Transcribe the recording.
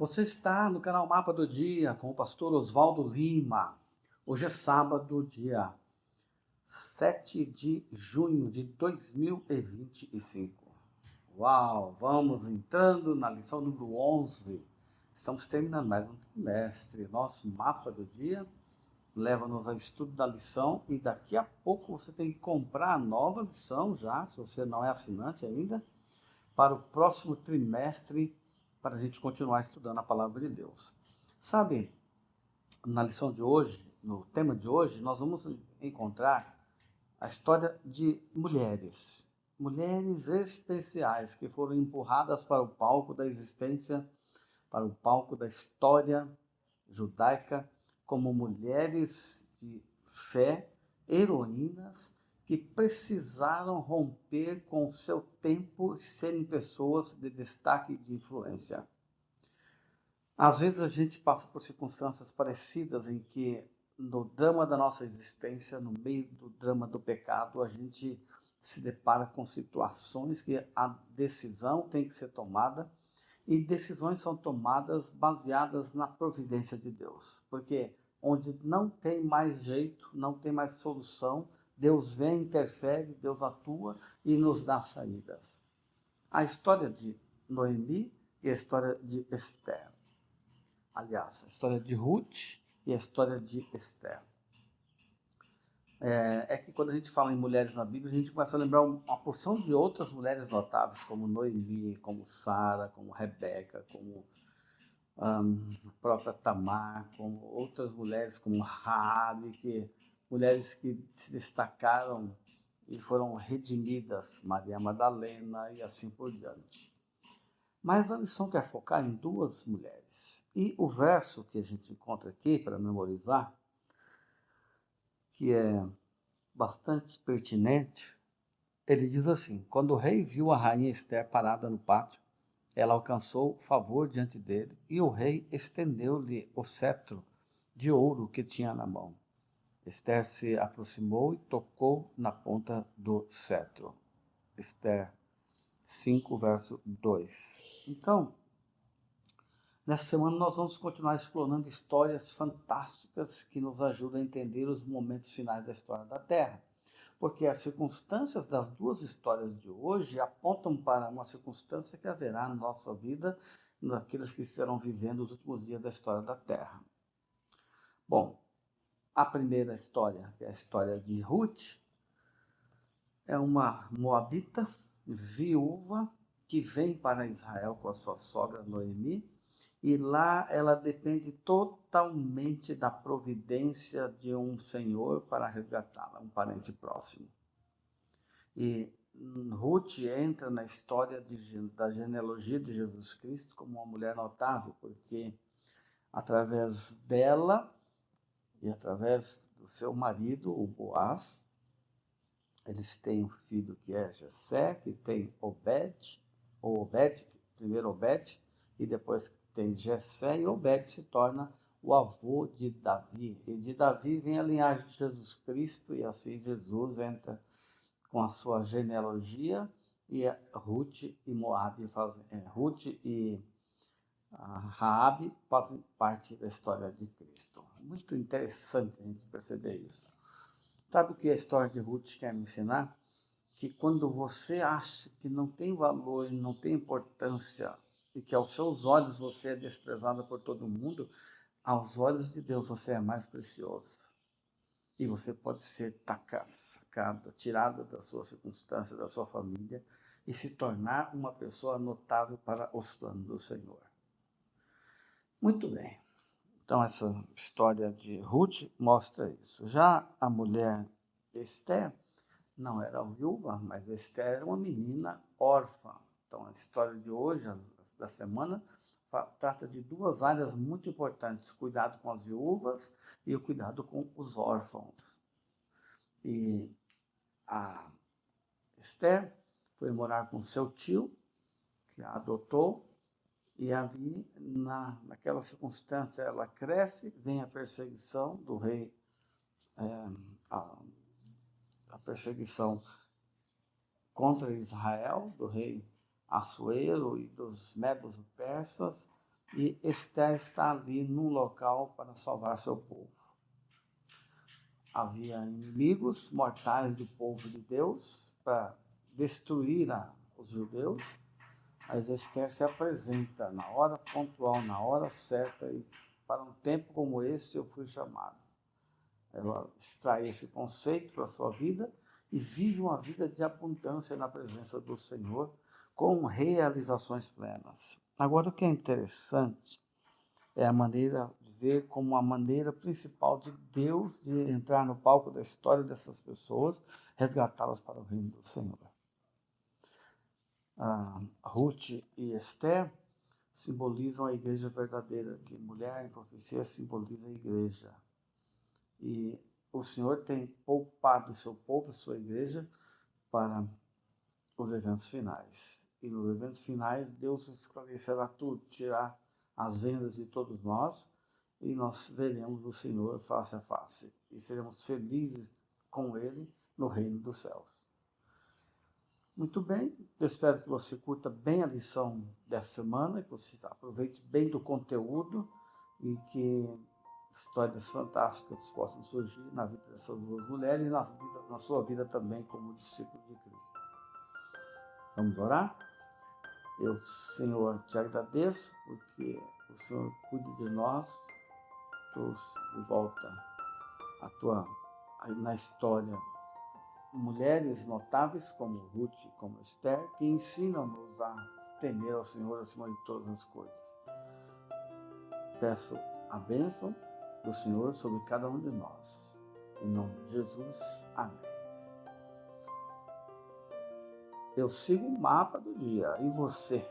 Você está no canal Mapa do Dia com o pastor Oswaldo Lima. Hoje é sábado, dia 7 de junho de 2025. Uau, vamos entrando na lição número 11. Estamos terminando mais um trimestre. Nosso Mapa do Dia leva-nos ao estudo da lição e daqui a pouco você tem que comprar a nova lição já, se você não é assinante ainda, para o próximo trimestre, para a gente continuar estudando a palavra de Deus. Sabe, na lição de hoje, no tema de hoje, nós vamos encontrar a história de mulheres. Mulheres especiais que foram empurradas para o palco da existência, para o palco da história judaica, como mulheres de fé, heroínas, que precisaram romper com o seu tempo e serem pessoas de destaque e de influência. Às vezes a gente passa por circunstâncias parecidas em que, no drama da nossa existência, no meio do drama do pecado, a gente se depara com situações que a decisão tem que ser tomada, e decisões são tomadas baseadas na providência de Deus, porque onde não tem mais jeito, não tem mais solução, Deus vem, interfere, Deus atua e nos dá saídas. A história de Noemi e a história de Esther. Aliás, a história de Ruth e a história de Esther. É que quando a gente fala em mulheres na Bíblia, a gente começa a lembrar uma porção de outras mulheres notáveis, como Noemi, como Sara, como Rebeca, como a própria Tamar, como outras mulheres, como Raabe, mulheres que se destacaram e foram redimidas, Maria Madalena e assim por diante. Mas a lição quer focar em duas mulheres. E o verso que a gente encontra aqui para memorizar, que é bastante pertinente, ele diz assim: quando o rei viu a rainha Esther parada no pátio, ela alcançou favor diante dele, e o rei estendeu-lhe o cetro de ouro que tinha na mão. Esther se aproximou e tocou na ponta do cetro. Esther 5, verso 2. Então, nessa semana nós vamos continuar explorando histórias fantásticas que nos ajudam a entender os momentos finais da história da Terra. Porque as circunstâncias das duas histórias de hoje apontam para uma circunstância que haverá na nossa vida, naqueles que estarão vivendo os últimos dias da história da Terra. Bom, a primeira história, que é a história de Ruth, é uma moabita viúva que vem para Israel com a sua sogra Noemi, e lá ela depende totalmente da providência de um senhor para resgatá-la, um parente próximo. E Ruth entra na história da genealogia de Jesus Cristo como uma mulher notável, porque através dela e através do seu marido, o Boaz, eles têm um filho que é Jessé, que tem primeiro Obed, e depois tem Jessé, e Obed se torna o avô de Davi. E de Davi vem a linhagem de Jesus Cristo, e assim Jesus entra com a sua genealogia, e Ruth e Raabe fazem parte da história de Cristo. Muito interessante a gente perceber isso. Sabe o que a história de Ruth quer me ensinar? Que quando você acha que não tem valor, não tem importância, e que aos seus olhos você é desprezada por todo mundo, aos olhos de Deus você é mais precioso. E você pode ser sacada, tirada da sua circunstância, da sua família, e se tornar uma pessoa notável para os planos do Senhor. Muito bem. Então, essa história de Ruth mostra isso. Já a mulher Esther não era viúva, mas Esther era uma menina órfã. Então, a história de hoje, da semana, trata de duas áreas muito importantes: cuidado com as viúvas e o cuidado com os órfãos. E a Esther foi morar com seu tio, que a adotou, e ali, naquela circunstância, ela cresce, vem a perseguição do rei, a perseguição contra Israel, do rei Assuero e dos medos persas, e Esther está ali num local para salvar seu povo. Havia inimigos mortais do povo de Deus para destruir os judeus, mas Esther se apresenta na hora pontual, na hora certa, e para um tempo como este eu fui chamado. Ela extrai esse conceito para a sua vida e vive uma vida de abundância na presença do Senhor, com realizações plenas. Agora, o que é interessante é a maneira de ver como a maneira principal de Deus de entrar no palco da história dessas pessoas, resgatá-las para o reino do Senhor. Ruth e Esther simbolizam a igreja verdadeira, que mulher em profecia simboliza a igreja. E o Senhor tem poupado o seu povo, a sua igreja, para os eventos finais. E nos eventos finais, Deus esclarecerá tudo, tirar as vendas de todos nós, e nós veremos o Senhor face a face. E seremos felizes com Ele no reino dos céus. Muito bem, eu espero que você curta bem a lição dessa semana, que você aproveite bem do conteúdo e que histórias fantásticas possam surgir na vida dessas duas mulheres e na sua vida também como discípulo de Cristo. Vamos orar? Eu, Senhor, te agradeço porque o Senhor cuida de nós, trouxe de volta na história mulheres notáveis como Ruth e como Esther, que ensinam-nos a temer ao Senhor acima de todas as coisas. Peço a bênção do Senhor sobre cada um de nós. Em nome de Jesus, amém. Eu sigo o mapa do dia. E você?